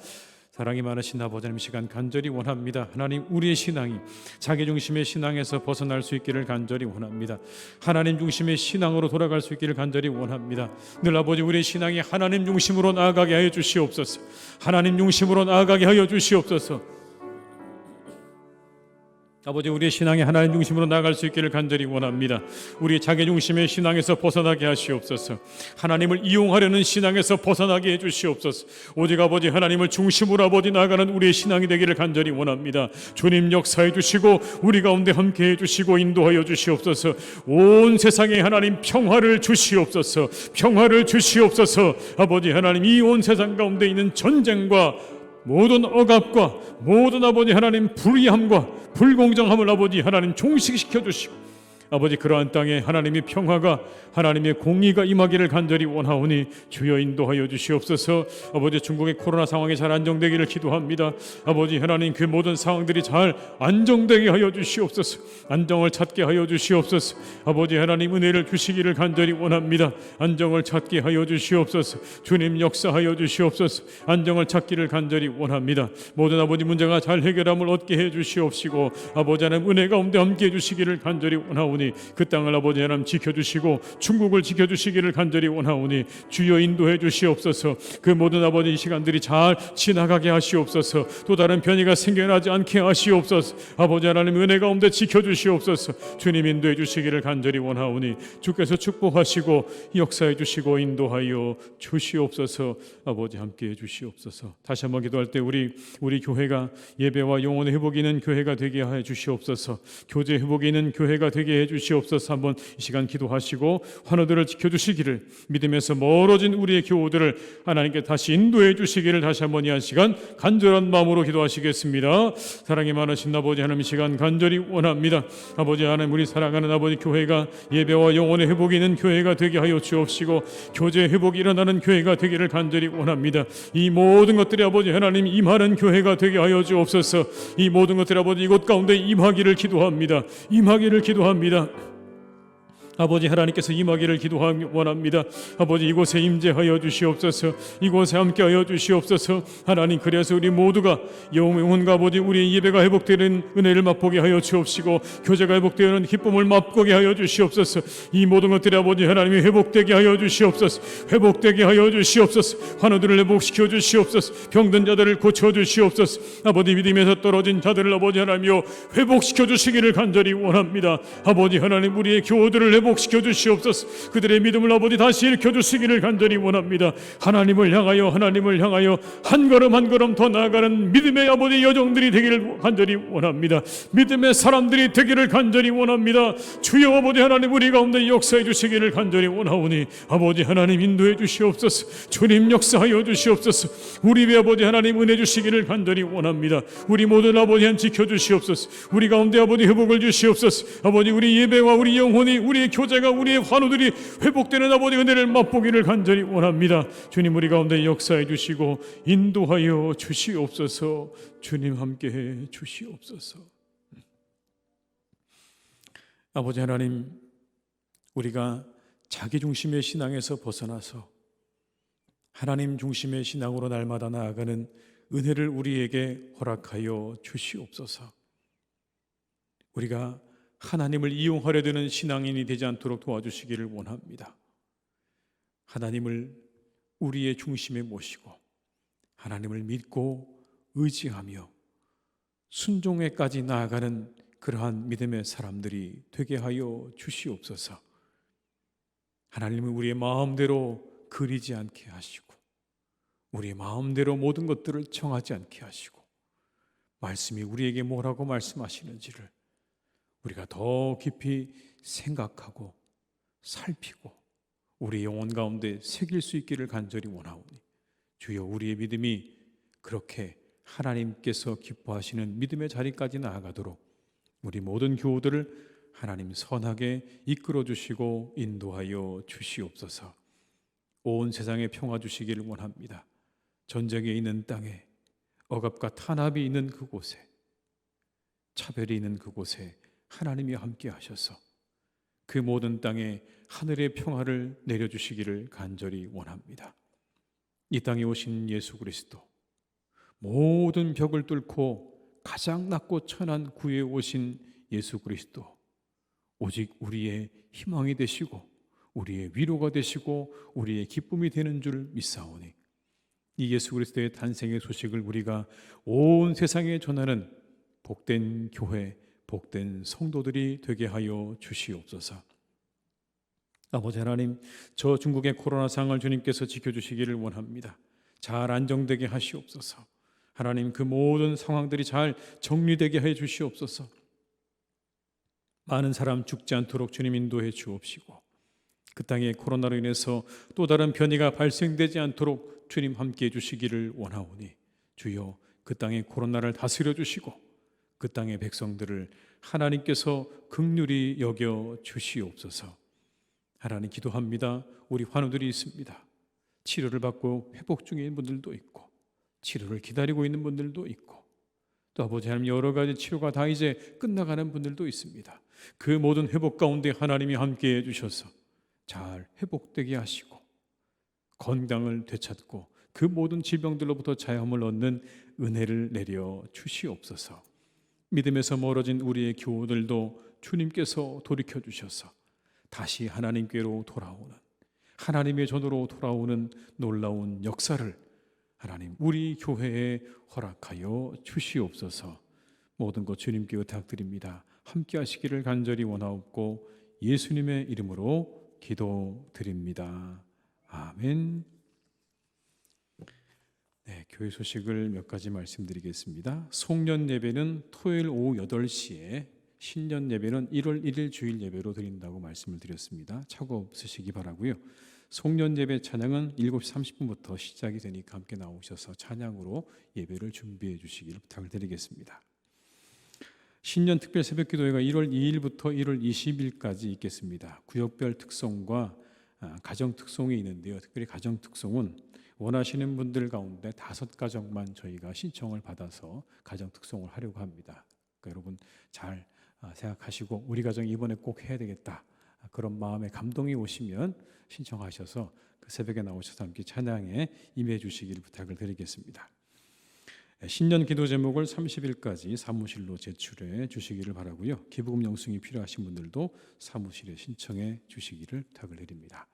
사랑이 많으신 아버지님, 시간 간절히 원합니다. 하나님, 우리의 신앙이 자기 중심의 신앙에서 벗어날 수 있기를 간절히 원합니다. 하나님 중심의 신앙으로 돌아갈 수 있기를 간절히 원합니다. 늘 아버지, 우리의 신앙이 하나님 중심으로 나아가게 하여 주시옵소서. 하나님 중심으로 나아가게 하여 주시옵소서. 아버지, 우리의 신앙이 하나님 중심으로 나아갈 수 있기를 간절히 원합니다. 우리 자기 중심의 신앙에서 벗어나게 하시옵소서. 하나님을 이용하려는 신앙에서 벗어나게 해주시옵소서. 오직 아버지 하나님을 중심으로 아버지 나아가는 우리의 신앙이 되기를 간절히 원합니다. 주님 역사해 주시고 우리 가운데 함께해 주시고 인도하여 주시옵소서. 온 세상에 하나님 평화를 주시옵소서. 평화를 주시옵소서. 아버지 하나님, 이 온 세상 가운데 있는 전쟁과 모든 억압과 모든 아버지 하나님 불의함과 불공정함을 아버지 하나님 종식시켜 주시고, 아버지 그러한 땅에 하나님의 평화가 하나님의 공의가 임하기를 간절히 원하오니 주여 인도하여 주시옵소서. 아버지, 중국의 코로나 상황이 잘 안정되기를 기도합니다. 아버지 하나님, 그 모든 상황들이 잘 안정되게 하여 주시옵소서. 안정을 찾게 하여 주시옵소서. 아버지 하나님, 은혜를 주시기를 간절히 원합니다. 안정을 찾게 하여 주시옵소서. 주님 역사하여 주시옵소서. 안정을 찾기를 간절히 원합니다. 모든 아버지 문제가 잘 해결함을 얻게 해 주시옵시고, 아버지 하나님 은혜 가운데 함께 해 주시기를 간절히 원하오니 그 땅을 아버지 하나님 지켜주시고 중국을 지켜주시기를 간절히 원하오니 주여 인도해 주시옵소서. 그 모든 아버지 시간들이 잘 지나가게 하시옵소서. 또 다른 변이가 생겨나지 않게 하시옵소서. 아버지 하나님 은혜 가운데 지켜주시옵소서. 주님 인도해 주시기를 간절히 원하오니 주께서 축복하시고 역사해 주시고 인도하여 주시옵소서. 아버지 함께해 주시옵소서. 다시 한번 기도할 때 우리 교회가 예배와 영혼의 회복이 있는 교회가 되게 하여 주시옵소서. 교제 회복이 있는 교회가 되게 해 주시옵소서. 한번 이 시간 기도하시고 환우들을 지켜주시기를, 믿음에서 멀어진 우리의 교우들을 하나님께 다시 인도해 주시기를 다시 한번 이 한 시간 간절한 마음으로 기도하시겠습니다. 사랑이 많으신 아버지 하나님, 이 시간 간절히 원합니다. 아버지 하나님, 우리 사랑하는 아버지 교회가 예배와 영혼의 회복이 있는 교회가 되게 하여 주옵시고 교제 회복이 일어나는 교회가 되기를 간절히 원합니다. 이 모든 것들이 아버지 하나님 임하는 교회가 되게 하여 주옵소서. 이 모든 것들이 아버지 이곳 가운데 임하기를 기도합니다. 임하기를 기도합니다. 아버지 하나님께서 임하기를 원합니다. 아버지 이곳에 임재하여 주시옵소서. 이곳에 함께하여 주시옵소서. 하나님, 그래서 우리 모두가 영혼과 아버지 우리의 예배가 회복되는 은혜를 맛보게 하여 주옵시고 교제가 회복되는 기쁨을 맛보게 하여 주시옵소서. 이 모든 것들이 아버지 하나님이 회복되게 하여 주시옵소서. 회복되게 하여 주시옵소서. 환우들을 회복시켜 주시옵소서. 병든 자들을 고쳐 주시옵소서. 아버지 믿음에서 떨어진 자들을 아버지 하나님이여 회복시켜 주시기를 간절히 원합니다. 아버지 하나님, 우리의 교우들을 회복시켜 주시옵소서. 그들의 믿음을 아버지 다시 일으켜 주시기를 간절히 원합니다. 하나님을 향하여 한 걸음 한 걸음 더 나아가는 믿음의 아버지 여정들이 되기를 간절히 원합니다. 믿음의 사람들이 되기를 간절히 원합니다. 주여 아버지 하나님, 우리 가운데 역사해 주시기를 간절히 원하오니 아버지 하나님 인도해 주시옵소서. 주님 역사하여 주시옵소서. 우리 의 아버지 하나님 은혜 주시기를 간절히 원합니다. 우리 모든 아버지 한 지켜 주시옵소서. 우리 가운데 아버지 회복을 주시옵소서. 아버지 우리 예배와 우리 영혼이 우리의 교제가 우리의 환우들이 회복되는 아버지 은혜를 맛보기를 간절히 원합니다. 주님 우리 가운데 역사해 주시고 인도하여 주시옵소서. 주님 함께해 주시옵소서. 아버지 하나님, 우리가 자기 중심의 신앙에서 벗어나서 하나님 중심의 신앙으로 날마다 나아가는 은혜를 우리에게 허락하여 주시옵소서. 우리가 하나님을 이용하려 드는 신앙인이 되지 않도록 도와주시기를 원합니다. 하나님을 우리의 중심에 모시고 하나님을 믿고 의지하며 순종에까지 나아가는 그러한 믿음의 사람들이 되게 하여 주시옵소서. 하나님은 우리의 마음대로 그리지 않게 하시고 우리의 마음대로 모든 것들을 정하지 않게 하시고 말씀이 우리에게 뭐라고 말씀하시는지를 우리가 더 깊이 생각하고 살피고 우리 영혼 가운데 새길 수 있기를 간절히 원하오니 주여 우리의 믿음이 그렇게 하나님께서 기뻐하시는 믿음의 자리까지 나아가도록 우리 모든 교우들을 하나님 선하게 이끌어 주시고 인도하여 주시옵소서. 온 세상에 평화 주시기를 원합니다. 전쟁에 있는 땅에 억압과 탄압이 있는 그곳에 차별이 있는 그곳에 하나님이 함께 하셔서 그 모든 땅에 하늘의 평화를 내려주시기를 간절히 원합니다. 이 땅에 오신 예수 그리스도, 모든 벽을 뚫고 가장 낮고 천한 구에 오신 예수 그리스도, 오직 우리의 희망이 되시고 우리의 위로가 되시고 우리의 기쁨이 되는 줄 믿사오니 이 예수 그리스도의 탄생의 소식을 우리가 온 세상에 전하는 복된 교회, 복된 성도들이 되게 하여 주시옵소서. 아버지 하나님, 저 중국의 코로나 상황을 주님께서 지켜주시기를 원합니다. 잘 안정되게 하시옵소서. 하나님, 그 모든 상황들이 잘 정리되게 해 주시옵소서. 많은 사람 죽지 않도록 주님 인도해 주옵시고, 그 땅에 코로나로 인해서 또 다른 변이가 발생되지 않도록 주님 함께해 주시기를 원하오니, 주여 그 땅에 코로나를 다스려 주시고 그 땅의 백성들을 하나님께서 긍휼히 여겨 주시옵소서. 하나님, 기도합니다. 우리 환우들이 있습니다. 치료를 받고 회복 중에 있는 분들도 있고, 치료를 기다리고 있는 분들도 있고, 또 아버지 하나님, 여러 가지 치료가 다 이제 끝나가는 분들도 있습니다. 그 모든 회복 가운데 하나님이 함께해 주셔서 잘 회복되게 하시고 건강을 되찾고 그 모든 질병들로부터 자유함을 얻는 은혜를 내려 주시옵소서. 믿음에서 멀어진 우리의 교우들도 주님께서 돌이켜 주셔서 다시 하나님께로 돌아오는, 하나님의 전으로 돌아오는 놀라운 역사를 하나님 우리 교회에 허락하여 주시옵소서. 모든 것 주님께 의탁드립니다. 함께 하시기를 간절히 원하옵고 예수님의 이름으로 기도드립니다. 아멘. 네, 교회 소식을 몇 가지 말씀드리겠습니다. 송년 예배는 토요일 오후 8시에, 신년 예배는 1월 1일 주일 예배로 드린다고 말씀을 드렸습니다. 착오 없으시기 바라고요. 송년 예배 찬양은 7시 30분부터 시작이 되니까 함께 나오셔서 찬양으로 예배를 준비해 주시기를 부탁을 드리겠습니다. 신년 특별 새벽 기도회가 1월 2일부터 1월 20일까지 있겠습니다. 구역별 특송과 가정 특송이 있는데요. 특별히 가정 특송은 원하시는 분들 가운데 5가정만 저희가 신청을 받아서 가정 특송을 하려고 합니다. 그러니까 여러분 잘 생각하시고 우리 가정 이번에 꼭 해야 되겠다, 그런 마음에 감동이 오시면 신청하셔서 그 새벽에 나오셔서 함께 찬양에 임해 주시기를 부탁을 드리겠습니다. 신년 기도 제목을 30일까지 사무실로 제출해 주시기를 바라고요. 기부금 영수증이 필요하신 분들도 사무실에 신청해 주시기를 부탁을 드립니다.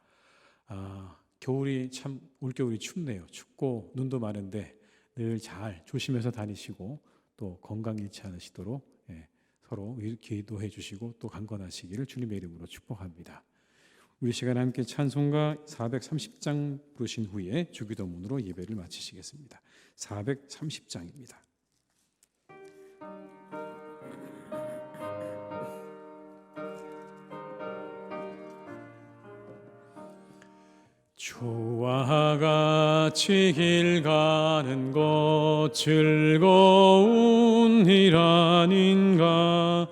겨울이 참 올겨울이 춥네요. 춥고 눈도 많은데 늘 잘 조심해서 다니시고 또 건강 잃지 않으시도록 서로 기도해 주시고 또 강건하시기를 주님의 이름으로 축복합니다. 우리 시간에 함께 찬송가 430장 부르신 후에 주기도문으로 예배를 마치시겠습니다. 430장입니다. 주와 같이 길 가는 것 즐거운 일 아닌가.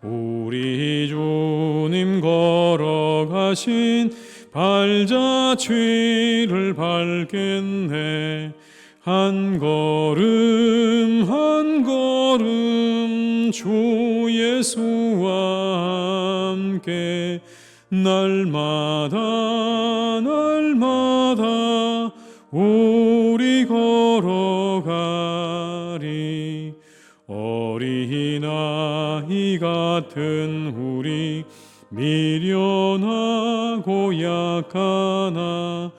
우리 주님 걸어가신 발자취를 밟겠네. 한 걸음 한 걸음 주 예수와 함께 날마다 날마다 우리 걸어가리. 어린아이 같은 우리 미련하고 약하나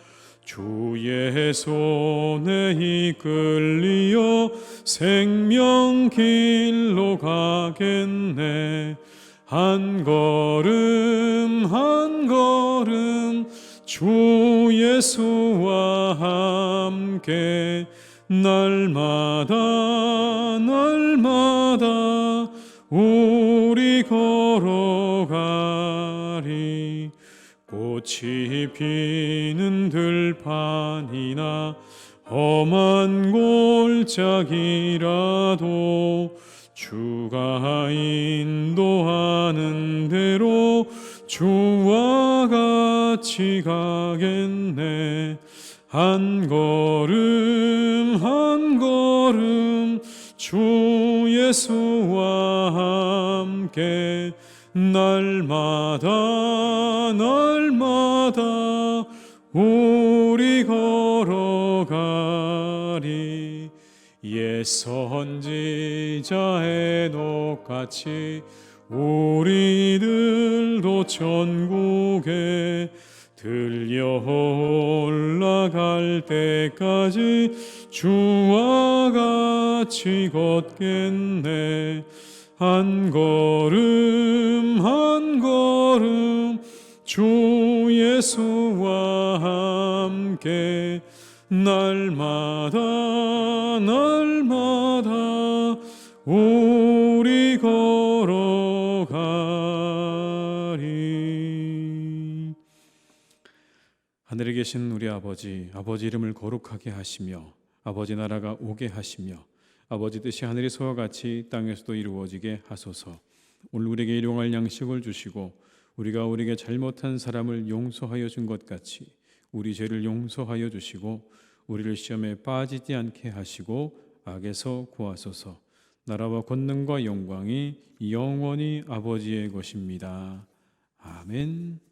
주의 손에 이끌리어 생명길로 가겠네. 한 걸음 한 걸음 주 예수와 함께 날마다 날마다 우리 걸어가리. 꽃이 피는 들판이나 험한 골짜기라도 주가 인도하는 대로 주와 같이 가겠네. 한 걸음 한 걸음 주 예수와 함께 날마다 날마다 우리 걸어가리. 옛 선지자 에녹같이 우리들도 천국에 들려 올라갈 때까지 주와 같이 걷겠네. 한 걸음 한 걸음 주 예수와 함께 날마다 날마다 우리 걸어가리. 하늘에 계신 우리 아버지 이름을 거룩하게 하시며 아버지 나라가 오게 하시며 아버지 뜻이 하늘에서와 같이 땅에서도 이루어지게 하소서. 오늘 우리에게 일용할 양식을 주시고 우리가 우리에게 잘못한 사람을 용서하여 준 것 같이 우리 죄를 용서하여 주시고 우리를 시험에 빠지지 않게 하시고 악에서 구하소서. 나라와 권능과 영광이 영원히 아버지의 것입니다. 아멘.